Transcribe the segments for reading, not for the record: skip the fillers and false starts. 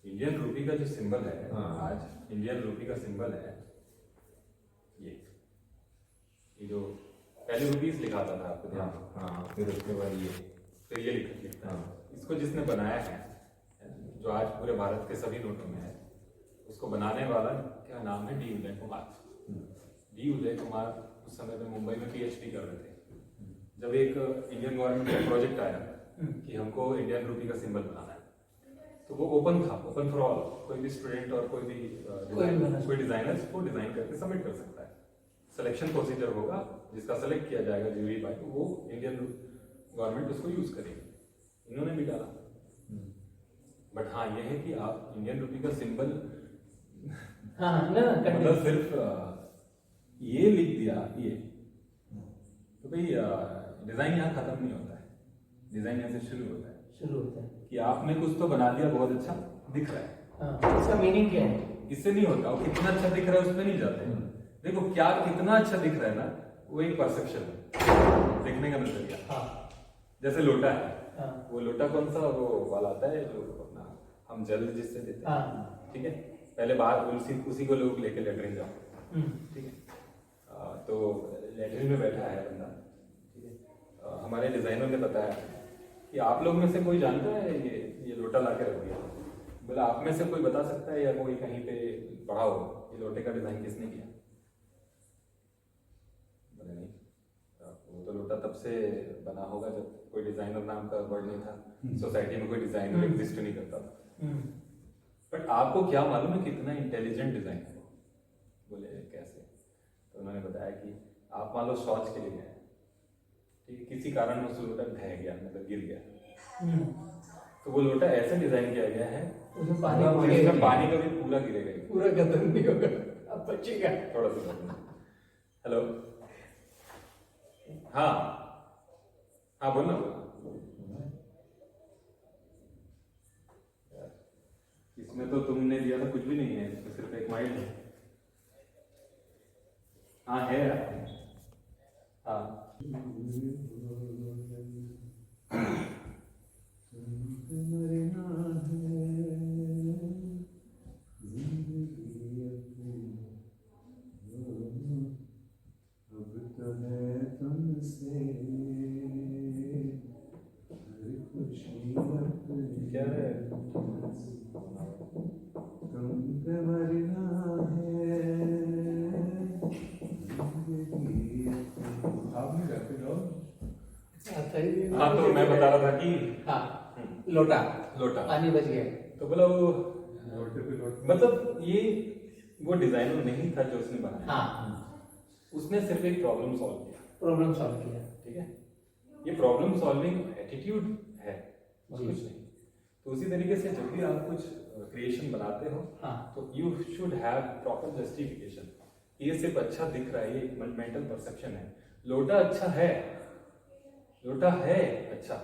Indian rupee का जो symbol है, हाँ। आज इंडियन रूपी का सिंबल है ये जो पहले रुपीस लिखा था आपको ध्यान हो? हाँ, फिर उसके बाद ये फिर ये लिखता है। हाँ। इसको जिसने बनाया है, जो आज पूरे भारत के सभी नोटों में है, उसको बनाने वाला क्या नाम है? डी उदय कुमार। डी उदय कुमार उस समय पे मुंबई में पीएचडी कर रहे थे। जब एक इंडियन गवर्नमेंट का प्रोजेक्ट आया कि हमको इंडियन रूपी का सिंबल बनाना है, तो वो ओपन था, ओपन फॉर ऑल। कोई भी स्टूडेंट और कोई डिजाइनर इसको डिजाइन करके सबमिट कर सकता है। सिलेक्शन प्रोसीजर होगा, जिसका सेलेक्ट किया जाएगा ज्यूरी बाय, तो वो इंडियन गवर्नमेंट उसको यूज करेगी। इन्होंने भी डाला। बट हाँ, ये है कि आप इंडियन रूपी का सिंबल मतलब सिर्फ ये लिख दिया ये, तो भाई डिजाइन यहाँ खत्म नहीं होता है, डिजाइन यहाँ से शुरू होता है कि आपने कुछ तो बना दिया, बहुत अच्छा दिख रहा है। इसका मीनिंग क्या है? इससे नहीं होता, वो कितना अच्छा दिख रहा है उसमें नहीं जाते। देखो क्या कितना अच्छा दिख रहा है ना, वो एक परसेप्शन है, देखने का नजरिया। जैसे लोटा है, वो लोटा कौन सा वो वाला आता है जो अपना हम जल जिससे देते हैं, ठीक है? पहले बाहर उसी को लोग लेके लेटरिन जाओ, ठीक है? तो लेटरिन में बैठा है बंदा, ठीक है? हमारे डिजाइनर ने बताया कि आप लोग में से कोई जानता है ये लोटा ला के रख दिया? बोला आप में से कोई बता सकता है या कोई कहीं पे पढ़ा हो ये लोटे का डिजाइन किसने किया? बोले नहीं, वो तो लोटा तब से बना होगा जब कोई डिजाइनर नाम का वर्ड नहीं था, सोसाइटी में कोई डिजाइनर एग्जिस्ट नहीं करता था। बट आपको क्या मालूम है कितना इंटेलिजेंट डिजाइन है वो? बोले कैसे? तो उन्होंने बताया कि आप मान लो शौच के लिए गए, ठीक है? किसी कारण उस लोटा ढह गया, मतलब गिर गया, तो वो लोटा ऐसे डिजाइन किया गया है उसमें पानी कभी पूरा गिरेगा, पूरा खत्म नहीं होगा, अब बचेगा थोड़ा सा। हेलो, हाँ हाँ, बोलना इसमें तो तुमने दिया था कुछ भी नहीं है, इसमें सिर्फ एक माइंड है। हाँ है यार, हाँ। क्या है? आप नहीं करते जो? हाँ, तो मैं बता रहा था कि लोटा पानी बच गया, तो बोला वो मतलब ये वो डिजाइनर नहीं था जो उसने बनाया, उसने सिर्फ एक प्रॉब्लम सॉल्व किया, ठीक है? ये प्रॉब्लम सॉल्विंग एटीट्यूड है, कुछ नहीं। तो उसी तरीके से जब भी आप कुछ क्रिएशन बनाते हो, तो you should have proper justification. ये सिर्फ अच्छा दिख रहा है, ये मेंटल परसेप्शन है। लोटा अच्छा है, लोटा है अच्छा,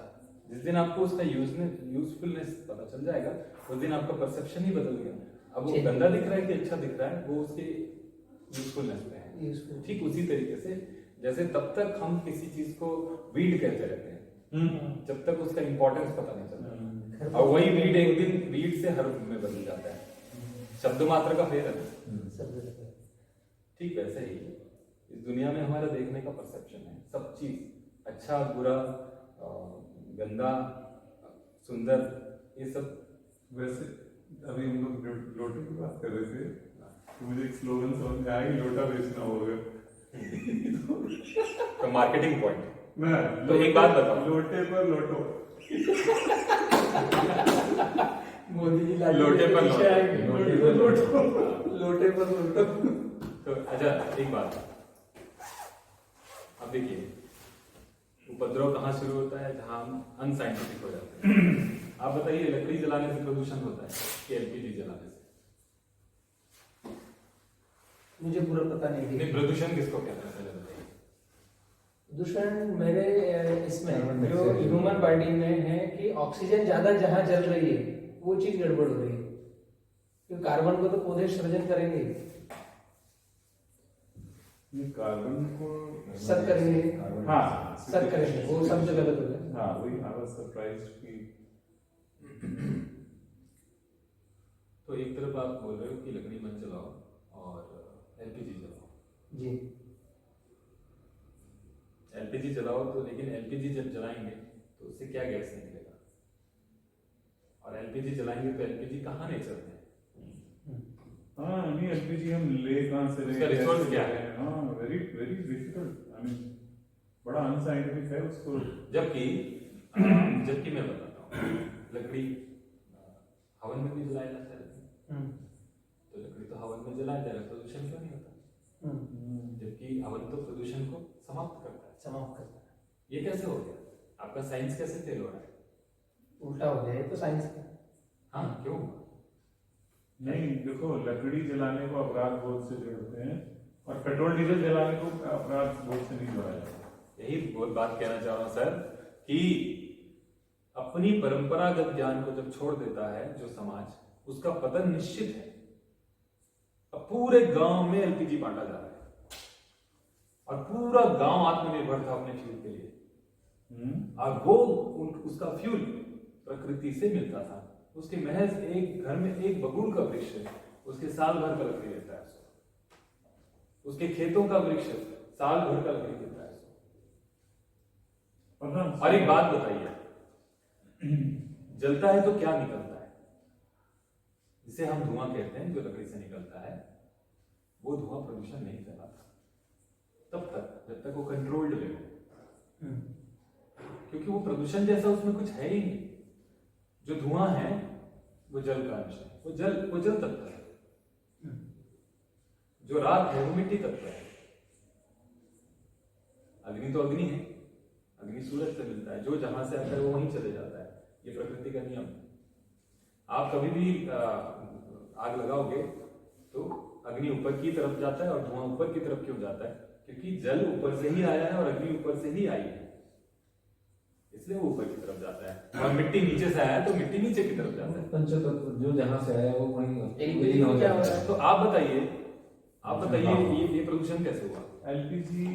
जिस दिन आपको उसका यूजफुलनेस पता चल जाएगा, उस दिन आपका परसेप्शन ही बदल गया। अब वो गंदा दिख रहा है कि अच्छा दिख रहा है, वो उसके यूजफुलनेस पे है। ठीक उसी तरीके से जैसे तब तक हम किसी चीज को वीड कहते रहते हैं, जब तक उसका इंपॉर्टेंस पता नहीं चलता, और वही वीड एक दिन वीड से हर्ब में बदल जाता है, शब्द मात्र का फेर है। ठीक वैसे ही इस दुनिया में हमारा देखने का परसेप्शन है, सब चीज अच्छा बुरा, गंदा सुंदर, ये सब। वैसे अभी हम लोग लोटे की बात कर रहे थे, तो मुझे एक स्लोगन समझ में आया कि लोटा बेचना होगा। तो मार्केटिंग पॉइंट मैं तो एक बात बताओ, लोटे पर लोटो। मोदी जी लोटे पर लोटो। तो अच्छा एक बात, अब देखिए उपद्रव कहाँ शुरू होता है? जहां हम अनसाइंटिफिक हो जाते हैं। आप बताइए लकड़ी जलाने से प्रदूषण होता है कि एलपीजी जलाने से? मुझे पूरा पता नहीं। प्रदूषण किसको कहते हैं पहले बताइए? प्रदूषण मेरे इसमें जो ह्यूमन बॉडी में है कि ऑक्सीजन ज्यादा जहां जल रही है वो चीज गड़बड़ हो रही है, क्योंकि कार्बन को तो पौधे सृजन करेंगे, ये कार्बन को सक करेंगे, सक करेंगे, वो शब्द गलत हो गया। वही आई वाज सरप्राइज्ड कि तरफ आप बोल रहे हो कि लकड़ी मत जलाओ और एलपीजी जलाओ। जी। एलपीजी जलाओ तो, लेकिन एलपीजी जब जलाएंगे तो उससे क्या गैस निकलेगा? और एलपीजी जलाएंगे तो एलपीजी कहाँ नहीं चलते हैं? हाँ, नहीं एलपीजी हम ले कहाँ से उसका रिसोर्स क्या है? हाँ, very very difficult, I mean बड़ा अनसाइंटिफिक है उसको। जबकि मैं बताता हूँ, लकड़ी हवन में भी जलाया जाता है, तो लकड़ी तो हवन में जलाया जाएगा, प्रदूषण क्यों नहीं होता? जबकि हवन तो प्रदूषण को समाप्त करता है। ये कैसे हो गया? आपका साइंस कैसे फेल हो रहा है? उल्टा हो गया, ये तो साइंस का। हाँ, क्यों? नहीं देखो, लकड़ी जलाने को अपराध बोध से जोड़ते हैं और पेट्रोल डीजल जलाने को अपराध बोध से नहीं जोड़ा जाता। यही बात कहना चाह रहा हूं सर, कि अपनी परंपरागत ज्ञान को जब छोड़ देता है जो समाज, उसका पतन निश्चित है। अब पूरे गांव में एलपीजी बांटा जा रहा है और पूरा गांव आत्मनिर्भर था अपने फ्यूल के लिए। और वो उसका फ्यूल प्रकृति से मिलता था। उसके महज एक घर में एक बबूल का वृक्ष है, उसके साल भर का लकड़ी देता है उसको। उसके खेतों का वृक्ष साल भर का लकड़ी देता है उसको। और एक बात बताइए, जलता है तो क्या निकलता है? जिसे हम धुआं कहते हैं, जो लकड़ी से निकलता है, वो धुआं प्रदूषण नहीं फैलाता तब तक जब तक वो कंट्रोल्ड लेवल, क्योंकि वो प्रदूषण जैसा उसमें कुछ है ही नहीं। जो धुआं है वो जल का अंश है, वो जल तत्व है। जो राख है वो मिट्टी तत्व है। अग्नि तो अग्नि है, अग्नि सूरज से मिलता है, जो जहां से आता है वो वहीं चले जाता है। ये प्रकृति का नियम है। आप कभी भी आग लगाओगे तो अग्नि ऊपर की तरफ जाता है और धुआं ऊपर की तरफ क्यों जाता है? क्योंकि जल ऊपर से ही आया है और अग्नि ऊपर से ही आई है, इसलिए वो ऊपर की तरफ जाता है। और मिट्टी नीचे से आया है तो मिट्टी नीचे की तरफ जाता है। पंचतत्व जो जहां से आया वो वहीं एक हो जाता है। तो आप बताइए ये प्रदूषण कैसे हुआ? एलपीजी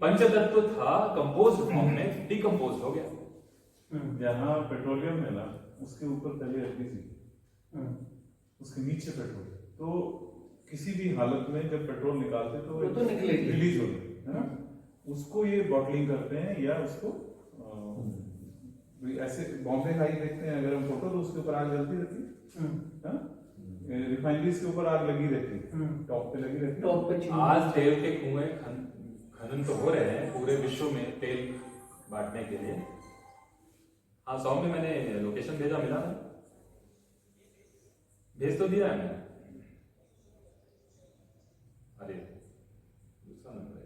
पंचतत्व था, कंपोस्ट फॉर्म में डिकम्पोज हो गया। जहाँ पेट्रोलियम है ना, उसके ऊपर पहले एलपीजी, उसके नीचे पेट्रोल। तो किसी भी हालत में जब पेट्रोल निकालते तो वो तो निकलेगी, रिलीज होगी, है ना? उसको ये बॉटलिंग करते हैं या उसको ऐसे बॉम्बे हाई देखते हैं अगर हम फोटो, तो उसके ऊपर आग जलती रहती है। रिफाइनरीज के ऊपर आग लगी रहती है, टॉप पे लगी रहती है। टॉप पे आज तेल के कुएं खनन तो हो रहे हैं पूरे विश्व में तेल बांटने के लिए। हाँ, 100 में मैंने लोकेशन भेजा, मिला है, भेज तो दिया है मैंने। अरे दूसरा नंबर है।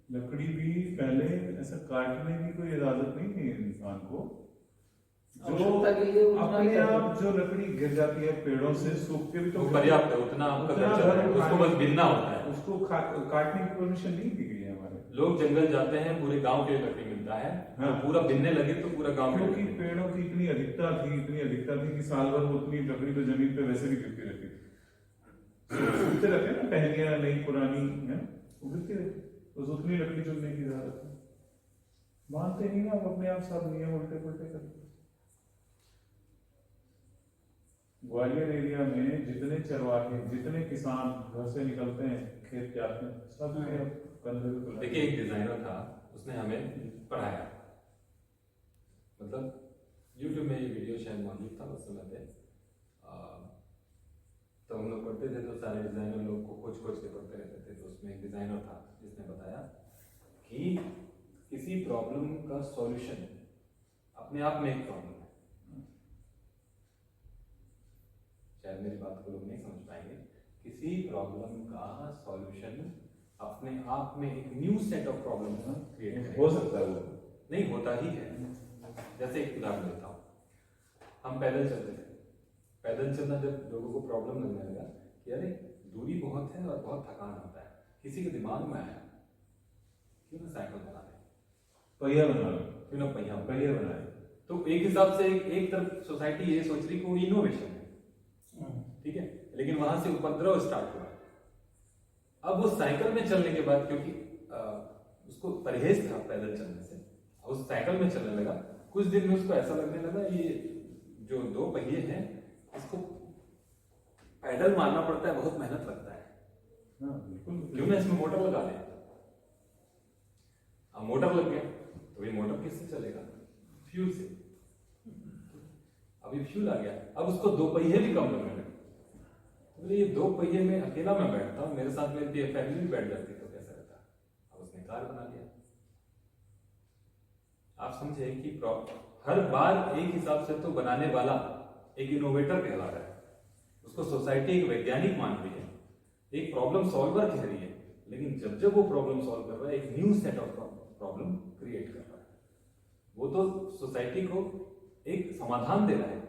लकड़ी भी पहले ऐसा काटने की कोई इजाजत नहीं थी इंसान को। जो अपने आप जो लकड़ी गिर जाती है पेड़ों से, सूख के भी तो पर्याप्त है, उतना उसको बस बिनना होता है। उसको काटने की परमिशन नहीं दी गई है हमारे। लोग जंगल जाते हैं, पूरे गांव के लिए लकड़ी मिलता है, हाँ। पूरा बिनने लगे तो पूरा गांव, क्योंकि पेड़ों की इतनी अधिकता थी कि साल भर वो उतनी लकड़ी तो जमीन पे वैसे भी गिरती रहती थी। उगते रहते हैं ना, टहनियां नई पुरानी है, उगती रहती, तो उतनी लकड़ी चुनने की जरूरत है। मानते नहीं ना, अपने आप सब नियम उल्टे पुल्टे करते। ग्वालियर एरिया में जितने चरवाहे, जितने किसान घर से निकलते हैं, खेत जाते हैं, सब कंधे पे बुलाते हैं। देखिए, एक डिजाइनर था, उसने हमें पढ़ाया, मतलब YouTube में ये वीडियो शायद मौजूद था उस समय पे। तो हम लोग पढ़ते थे तो सारे डिजाइनर लोग को खोज के पढ़ते रहते थे। तो उसमें एक डिजाइनर था जिसने बताया कि किसी प्रॉब्लम का सॉल्यूशन अपने आप में एक प्रॉब्लम है। शायद मेरी बात को लोग नहीं समझ पाएंगे। किसी प्रॉब्लम का सॉल्यूशन अपने आप में एक new set of problem create हो सकता है, वो नहीं होता ही है। जैसे एक उदाहरण देता हूँ, हम पैदल चलते थे। पैदल चलना जब लोगों को प्रॉब्लम लगने लगा कि अरे दूरी बहुत है और बहुत थकान होता है, किसी के दिमाग में आया क्यों ना साइकिल बना ले, पहिया बना लो, क्यों ना पहिया बनाए। तो एक हिसाब से एक तरफ सोसाइटी ये सोच रही कि वो इनोवेशन है, ठीक है, लेकिन वहां से उपद्रव स्टार्ट हुआ। अब वो साइकिल में चलने के बाद, क्योंकि उसको परहेज था पैदल चलने से, उस साइकिल में चलने लगा। कुछ दिन में उसको ऐसा लगने लगा ये जो दो पहिए हैं इसको पैडल मारना पड़ता है, बहुत मेहनत लगता है, क्यों ना इसमें मोटर लगा दें। अब मोटर लग गया तो ये मोटर किससे चलेगा? फ्यूल से। अभी फ्यूल आ गया, अब उसको दो पहिए भी कम लगने लगे। तो ये दो पहिए में अकेला मैं बैठता हूँ, मेरे साथ मेरी फैमिली भी बैठ जाती तो कैसा रहता। अब उसने कार बना लिया। आप समझे कि हर बार एक हिसाब से तो बनाने वाला एक इनोवेटर कहला रहा है, उसको सोसाइटी एक वैज्ञानिक मान रही है, एक प्रॉब्लम सॉल्वर कह रही है, लेकिन जब जब वो प्रॉब्लम सॉल्व कर रहा है एक new set of problem create कर रहा है। वो तो सोसाइटी को एक समाधान दे रहा है,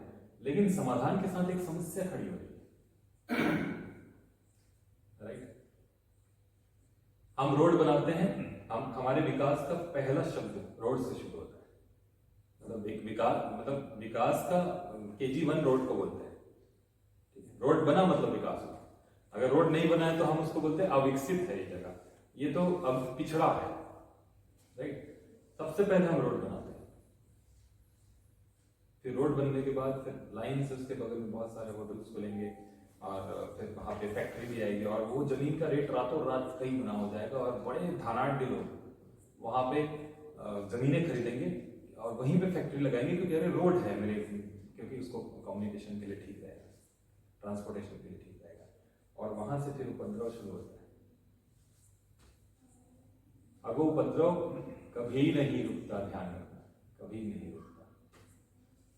लेकिन समाधान के साथ एक समस्या खड़ी हो रही है। राइट? हम रोड बनाते हैं, हम हमारे विकास का पहला शब्द रोड से शुरू होता है। मतलब एक विकास का KG1 रोड को बोलते हैं। रोड बना मतलब विकास हुआ। अगर रोड नहीं बना है तो हम उसको बोलते हैं अविकसित है ये जगह, ये तो अब पिछड़ा है। राइट? सबसे पहले हम रोड बनाते हैं, फिर रोड बनने के बाद फिर लाइन से उसके बगल में बहुत सारे होटल्स खुलेंगे और फिर वहां पे फैक्ट्री भी आएगी और वो जमीन का रेट रातों रात कहीं गुना हो जाएगा और बड़े धनाढ़ लोग वहां पे जमीनें खरीदेंगे और वहीं पे फैक्ट्री लगाएंगे, क्योंकि अरे रोड है मेरे, क्योंकि उसको कम्युनिकेशन के लिए ठीक रहेगा, ट्रांसपोर्टेशन के लिए ठीक रहेगा। और वहां से फिर उपद्रव शुरू होता है। अब वो उपद्रव कभी नहीं रुकता, ध्यान रखना, कभी नहीं रुकता।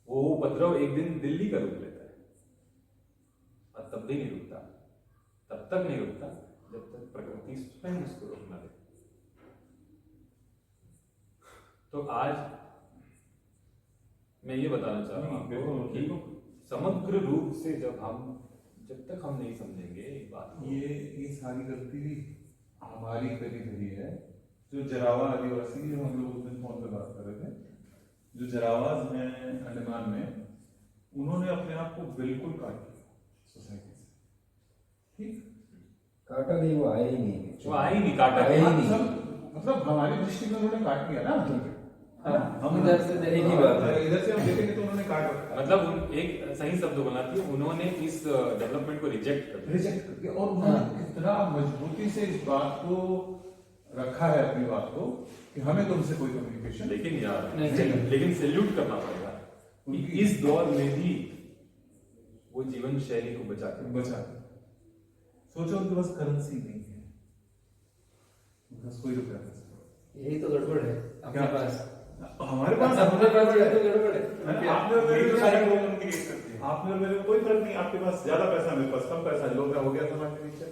वो उपद्रव एक दिन दिल्ली का रूप लेता है और तब भी नहीं रुकता, तब तक नहीं रुकता जब तक प्रकृति स्वयं उसको रोकना दे। तो आज मैं ये बताना चाह रहा हूं आपको कि समग्र रूप से जब तक हम नहीं समझेंगे एक बात, ये सारी गलती भी हमारी करी धरी है। जो जरावा आदिवासी, जो हम लोग उस दिन फोन पे बात कर रहे थे, जो जरावाज हैं अंडमान में, उन्होंने अपने आप को बिल्कुल काट दिया सोसाइटी से। ठीक, काटा नहीं, वो आया ही नहीं, वो आया ही नहीं, काटा आया ही नहीं। मतलब हमारी दृष्टि में उन्होंने काट दिया ना। हम इधर से एक ही बात है, इधर से हम देखेंगे तो उन्होंने काट रखा है। मतलब एक सही शब्द बोला कि उन्होंने इस डेवलपमेंट को रिजेक्ट कर दिया और उन्होंने इतना मजबूती से इस बात को रखा है, अपनी बात को, कि हमें तुमसे कोई कम्युनिकेशन। लेकिन यार लेकिन सैल्यूट करना पड़ेगा कि इस दौर में भी वो जीवन शैली को बचा सोचो उनके पास करेंसी नहीं है, उनके पास कोई रुपया नहीं। यही तो गड़बड़ है अपने पास। हमारे पास ये तो गड़बड़ है। आपने और मेरे को कोई फर्क नहीं। आपके पास ज्यादा पैसा, मेरे पास कम पैसा, लोग हो गया समाज के नीचे।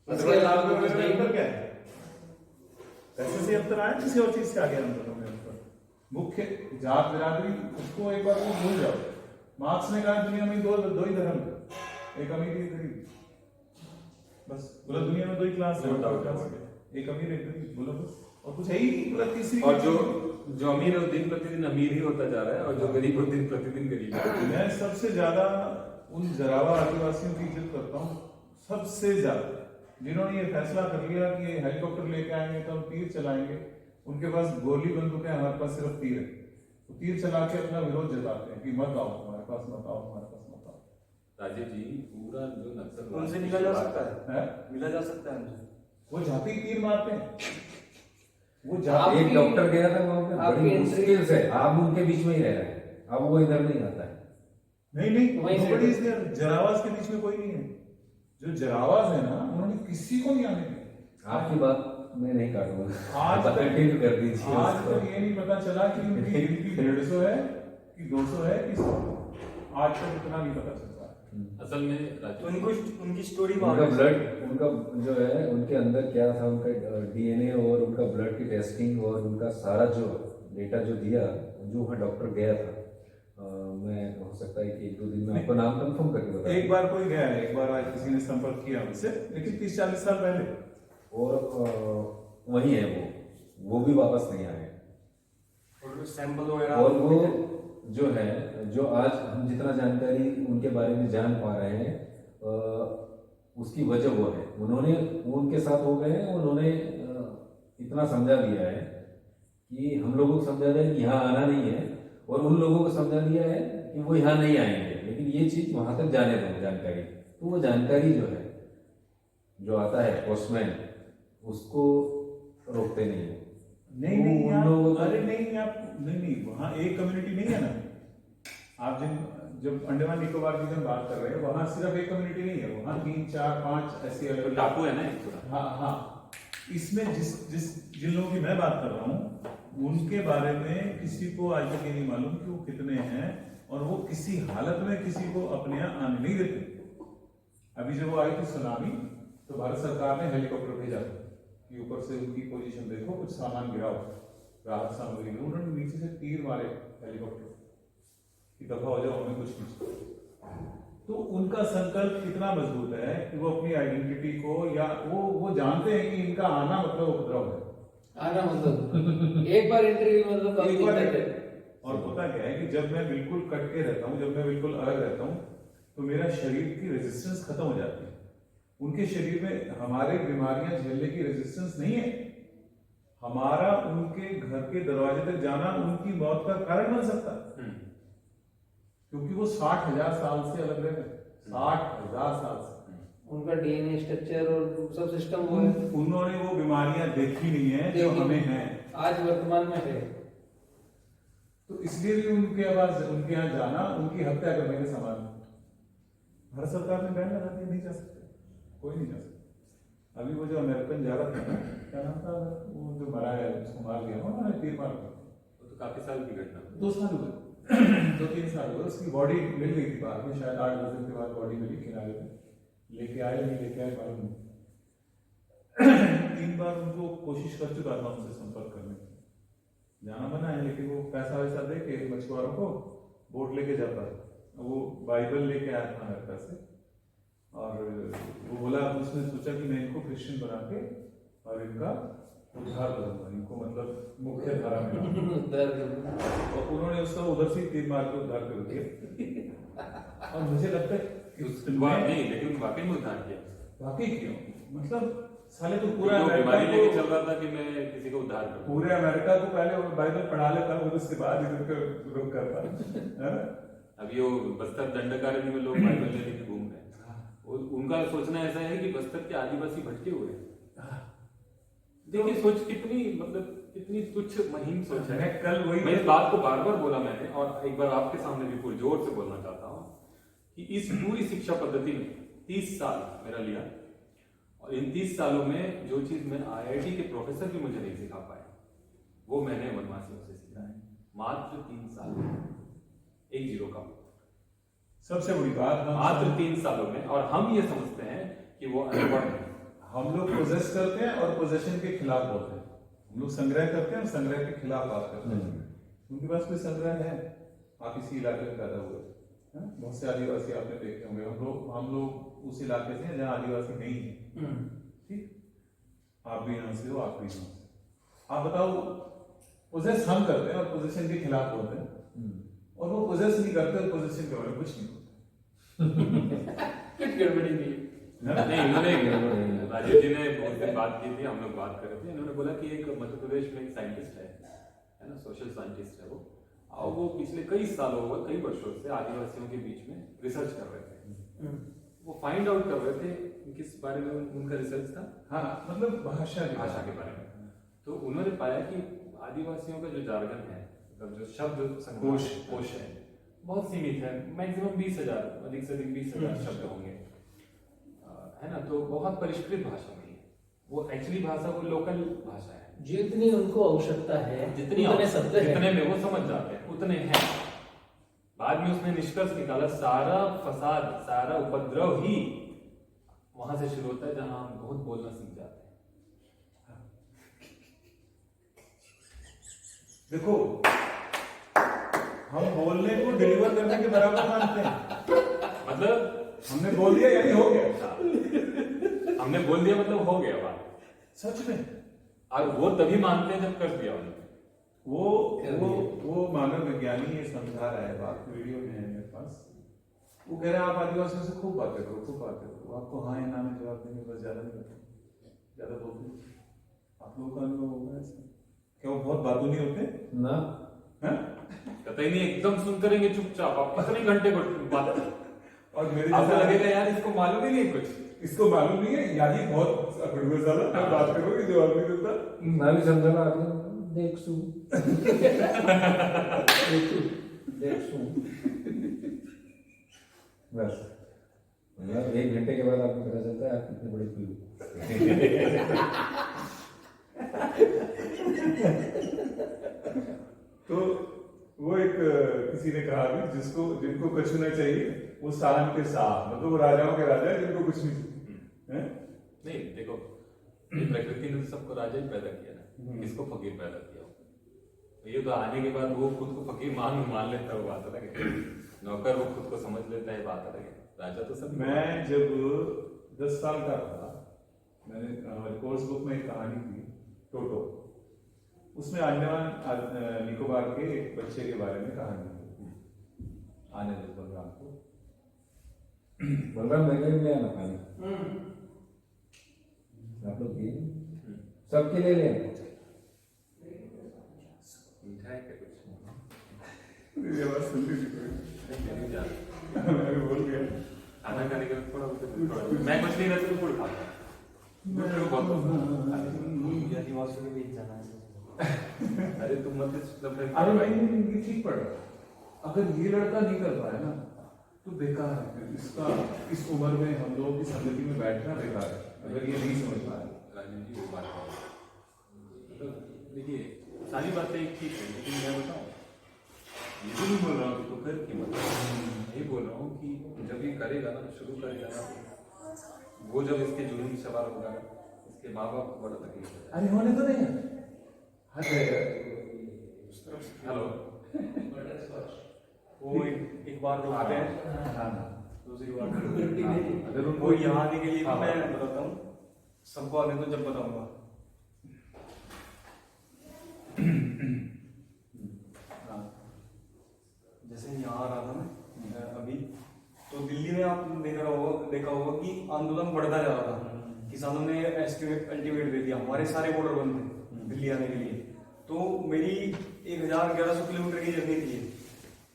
इसके अलावा अंतर क्या है? पैसे से अंतर आया, किसी और चीज से आ गया अंतर में अंतर। मुख्य जात बिरादरी, उसको एक बार को भूल जाओ। मार्क्स ने कहा दुनिया में दो ही धर्म, एक अमीर एक गरीब, बस। पूरा दुनिया में दो ही क्लास है, एक अमीर एक गरीब, बोलो बस। और कुछ है ही नहीं, पूरा तीसरी। और जो अमीर है दिन प्रतिदिन अमीर ही होता जा रहा है, और जो गरीब है दिन प्रतिदिन गरीब है। मैं सबसे ज्यादा उन जरावा आदिवासियों की इज्जत करता हूँ, सबसे ज्यादा, जिन्होंने ये फैसला कर लिया कि हेलीकॉप्टर लेके आएंगे तो हम तीर चलाएंगे। उनके पास गोली बंदूक है, हमारे पास सिर्फ तीर है। तो तीर चला के अपना विरोध जताते हैं कि मत आओ हमारे पास, मत आओ हमारे पास, मत आओ। राजीव जी, पूरा जो नक्सल उनसे मिला जा सकता है, मिला जा सकता है उनसे। वो जाते ही तीर मारते हैं। वो एक डॉक्टर गया था वहां पे, बड़ी मुश्किल से। आप उनके बीच में ही रह रहे हैं, अब वो इधर नहीं आता है। नहीं, जरावाज के बीच में कोई नहीं है। जो जरावाज है ना, उन्होंने किसी को नहीं आने दिया। आपकी बात मैं नहीं काटूंगा, आज तक कंटिन्यू कर दीजिए। आज तक ये नहीं पता चला कि उनकी गिनती 150 है कि 200 है कि 100। आज तक इतना नहीं पता चलता। असल में उनकी स्टोरी, उनका ब्लड, उनका जो है उनके अंदर क्या था, उनका DNA और उनका ब्लड की टेस्टिंग और उनका सारा जो डेटा जो दिया, जो वहाँ डॉक्टर गया था। मैं हो सकता है कि 1-2 दिन में आपको नाम कंफर्म करके बता। एक बार कोई गया है, एक बार आज किसी ने संपर्क किया हमसे, लेकिन 30-40 साल पहले। और वही है वो भी वापस नहीं आए। और सैंपल वगैरह, और वो जो है, जो आज हम जितना जानकारी उनके बारे में जान पा रहे हैं, उसकी वजह वो है, उनके साथ हो गए हैं। उन्होंने इतना समझा दिया है कि हम लोगों को समझा दिया है कि यहाँ आना नहीं है, और उन लोगों को समझा दिया है कि वो यहाँ नहीं आएंगे, लेकिन ये चीज वहां तक जाने दो जानकारी। तो वो जानकारी जो है, जो आता है पोस्टमैन, उसको रोकते नहीं है। नहीं वो नहीं उन आप, लोगों को- अरे नहीं आप नहीं वहाँ एक कम्युनिटी नहीं है ना। आप जब अंडमान निकोबार की जब बात कर रहे हैं, वहाँ सिर्फ एक कम्युनिटी नहीं है, वहाँ 3 4 5 ऐसी तो टापू है ना एक पूरा। हाँ हाँ, इसमें जिन लोगों की मैं बात कर रहा हूँ उनके बारे में किसी को आज तक ये नहीं मालूम कि वो कितने हैं, और वो किसी हालत में किसी को अपने यहाँ आने नहीं देते। अभी जब वो आई थी सुनामी, तो भारत सरकार ने हेलीकॉप्टर भेजा था कि ऊपर से उनकी पोजीशन देखो, कुछ सामान गिराओ, राहत सामग्री में। उन्होंने नीचे से तीर मारे हेलीकॉप्टर कि दफा हो जाओ, हमें कुछ नहीं। तो उनका संकल्प कितना मजबूत है कि वो अपनी आइडेंटिटी को, या वो जानते हैं कि इनका आना मतलब उपद्रव है, आना मतलब एक बार एंट्री मतलब कभी एक बार नहीं करते। और पता क्या है कि जब मैं बिल्कुल कट के रहता हूँ, जब मैं बिल्कुल अलग रहता हूँ, तो मेरा शरीर की रेजिस्टेंस खत्म हो जाती है। उनके शरीर में हमारे बीमारियां झेलने की रेजिस्टेंस नहीं है। हमारा उनके घर के दरवाजे तक जाना उनकी मौत का कारण बन सकता है, क्योंकि वो 60,000 साल से अलग रहे हैं, 60,000 साल से। उनका डीएनए स्ट्रक्चर और सब सिस्टम वो है, उन्होंने वो बीमारियां देखी नहीं है जो हमें हैं। आज वर्तमान में है। तो इसलिए भी उनके पास, उनके यहाँ जाना उनकी हत्या करने के समान है। भारत सरकार ने बैन लगा दिया, नहीं जा सकते, कोई नहीं जा सकता। अभी वो जो अमेरिकन जा रहा था ना, क्या नाम था वो जो मरा है, उसको मार दिया उन्होंने, तीर मार दिया। वो तो काफी साल की घटना है। 2 साल हुए 2-3 साल हुए। उसकी बॉडी मिल गई थी बाद में, शायद 8-10 दिन के बाद बॉडी मिली किनारे पे। लेके आए नहीं लेके आए मालूम नहीं। 3 बार उनको कोशिश कर चुका था उनसे संपर्क करने की, जाना मना है, लेकिन वो पैसा वैसा दे के मछुआरों को बोट लेके जाता है। वो बाइबल लेके आया था अमेरिका से, और वो बोला, उसने सोचा कि मैं इनको क्रिश्चियन बना के और इनका उद्धार करूंगा, इनको मतलब मुख्य धारा में लाऊंगा। और उन्होंने उसका उधर से तीर मार के उद्धार कर दिया। और मुझे लगता है कि नहीं, लेकिन वाकई में उद्धार किया। वाकई क्यों, मतलब साले तो पूरा जो बीमारी अमेरिका लेके को, चल रहा था कि मैं किसी को उद्धार करूं। पूरे अमेरिका को पहले वो बाइबल पढ़ा लेता, और उसके बाद इधर का रुक करता है ना। अभी वो बस्तर दंडकारण्य में लोग बाइबल लेके घूम रहे हैं। उनका सोचना ऐसा है कि बस्तर के आदिवासी भटके हुए हैं। देखिए सोच कितनी, मतलब कितनी तुच्छ महीन सोच है। मैं कल वही, मैं इस बात को बार बार बोला मैंने, और एक बार आपके सामने भी जोर से बोलना चाहता हूँ कि इस पूरी शिक्षा पद्धति में 30 साल मेरा लिया, और इन 30 सालों में जो चीज मैं IIT के प्रोफेसर भी मुझे नहीं सिखा पाए, वो मैंने वनवासियों से सीखा है। मात्र 3 साल में, 1 0 का सबसे बड़ी बात, मात्र 3 सालों में। और हम ये समझते हैं कि वो अनपढ़ है। हम लोग पोजेस करते हैं और पोजेशन के खिलाफ बोलते हैं। हम लोग संग्रह करते हैं और संग्रह के खिलाफ बात करते हैं। उनके पास कोई संग्रह है? आप इसी इलाके में पैदा हुए हैं, बहुत से आदिवासी आपने देखे होंगे। हम लोग उस इलाके से हैं जहाँ आदिवासी नहीं है। ठीक, आप भी यहाँ से हो, आप भी यहाँ से। आप बताओ, पोजेस हम करते हैं और पोजेशन के खिलाफ बोलते हैं, और वो पोजेस नहीं करते और पोजेशन के बारे में कुछ नहीं होता। कुछ गड़बड़ी नहीं है। नहीं, इन्होंने, राजीव जी ने बहुत दिन बात की थी, हम लोग बात कर रहे थे। इन्होंने बोला कि एक मध्य प्रदेश में एक साइंटिस्ट है ना, सोशल साइंटिस्ट है वो, और वो पिछले कई सालों व कई वर्षों से आदिवासियों के बीच में रिसर्च कर रहे थे। वो फाइंड आउट कर रहे थे किस बारे में उनका रिसर्च था। हाँ, मतलब भाषा के बारे में। तो उन्होंने पाया कि आदिवासियों का जो जार्गन है, मतलब जो शब्द कोश है, बहुत सीमित है। मैक्सिमम 20,000, अधिक से अधिक 20,000 शब्द होंगे, है ना। तो बहुत परिष्कृत भाषा नहीं है वो, एक्चुअली भाषा वो लोकल भाषा है। जितनी उनको आवश्यकता है, जितने में वो समझ जाते हैं उतने हैं। बाद में उसने निष्कर्ष निकाला, सारा फसाद, सारा उपद्रव ही वहां से शुरू होता है जहां हम बहुत बोलना सीख जाते हैं। देखो, हम बोलने को डिलीवर करने के बराबर मानते हैं। मतलब हमने बोल दिया यानी हो गया, हमने बोल दिया मतलब हो गया बात, सच में। और वो तभी मानते हैं जब कर दिया उन्होंने। वो मानव विज्ञानी ये समझा रहा है, बात वीडियो में है मेरे पास। वो कह रहा है आप आदिवासियों से खूब बातें करो, आपको हाँ या ना में जवाब देंगे, बस ज्यादा नहीं करते, ज्यादा बोलते। आप क्या वो बहुत बातूनी होते ना हैं? कतई नहीं, एकदम सुनते रहेंगे चुपचाप। आप कितने घंटे को बात करें, और मेरे आपको जैसा लगेगा यार इसको मालूम ही नहीं कुछ। इसको मालूम नहीं है, यार ये बहुत अकड़ुआ साला मैं बात करूंगी जो और नहीं होता। मैं भी समझा ना आपने देख सू देख सू बस मतलब 1 घंटे के बाद आपको पता चलता है आप कितने बड़े पीलू। तो वो एक किसी ने कहा भी जिनको कुछ ना चाहिए वो सालन के साथ, मतलब वो राजाओं के राजा है जिनको कुछ नहीं है। नहीं देखो, ये प्रकृति ने सबको राजा ही पैदा किया ना, किसको फकीर पैदा किया? ये तो आने के बाद वो खुद को फकीर मान लेता है, वो बात अलग है। नौकर वो खुद को समझ लेता है, बात अलग है। राजा तो सब। मैं जब 10 साल का था, मैंने हमारे कोर्स बुक में एक कहानी थी टोटो, उसमें अंडमान निकोबार के एक बच्चे के बारे में कहानी थी। आने दे बलराम को, बलराम मैं ले आना पानी आप लोग दिए सबके ले लें। मीठा है क्या कुछ? ये बात सुनती थी नहीं जा रहा। मैं भी बोल गया खाना खाने के बाद थोड़ा मैं कुछ नहीं रहता तो फूड खाता हूँ। मेरे को बहुत पसंद है। आदिवासियों के बीच जाना है। अरे तुम मत मतलब अरे भाई ये ठीक पड़ रहा है। अगर ये लड़का नहीं कर पाया ना तो बेकार है। इसका इस उम्र में हम लोगों की संगति में बैठना बेकार है अगर ये नहीं समझ पाया। राजनीति की बात है, मतलब देखिए सारी बातें ठीक है, लेकिन मैं बताऊँ ये भी नहीं बोल रहा हूँ तो फिर कीमत यही बोल रहा हूँ कि जब ये करेगा ना, शुरू करेगा ना, वो जब इसके जुनून सवार होगा ना, इसके माँ बाप को बड़ा तकलीफ है। अरे होने तो नहीं हेलो वो एक बार रुकते हैं, दूसरी बार अगर वो उनको यहाँ आने के लिए भी मैं बताता हूँ, सबको आने तो जब बताऊंगा। जैसे यहाँ आ रहा था मैं अभी, तो दिल्ली में आप देखा होगा कि आंदोलन बढ़ता जा रहा था। किसानों ने अल्टीमेट दे दिया, हमारे सारे बॉर्डर बंद थे दिल्ली आने के लिए। तो मेरी 1100 किलोमीटर की जर्नी थी,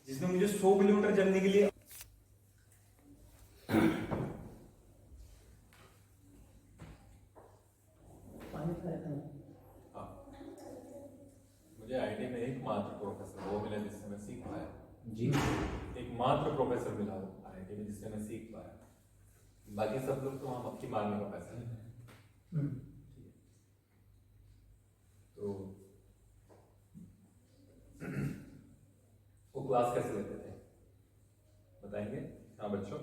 जिसमें मुझे 100 किलोमीटर चलने के लिए हाँ, मुझे आईटी में एकमात्र प्रोफेसर वो मिला जिससे मैं सीख पाया जी एकमात्र प्रोफेसर मिला वो आईटी में जिससे मैं सीख पाया। बाकी सब लोग तो वहाँ मक्खी मारने का पैसा है। तो वो क्लास कैसे लेते थे बताएंगे? हाँ बच्चों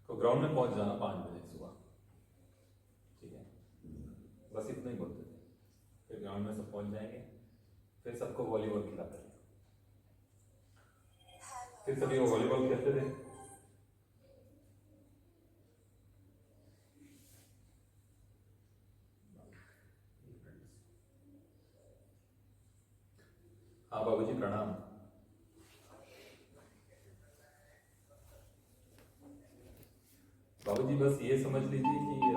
को ग्राउंड में पहुंच जाना 5 बजे सुबह, ठीक है, बस इतना ही बोलते थे। फिर ग्राउंड में सब पहुंच जाएंगे, फिर सबको वॉलीबॉल खिलाते थे, फिर सभी वो वॉलीबॉल खेलते थे। हाँ बाबूजी प्रणाम। बाबूजी बस ये समझ लीजिए कि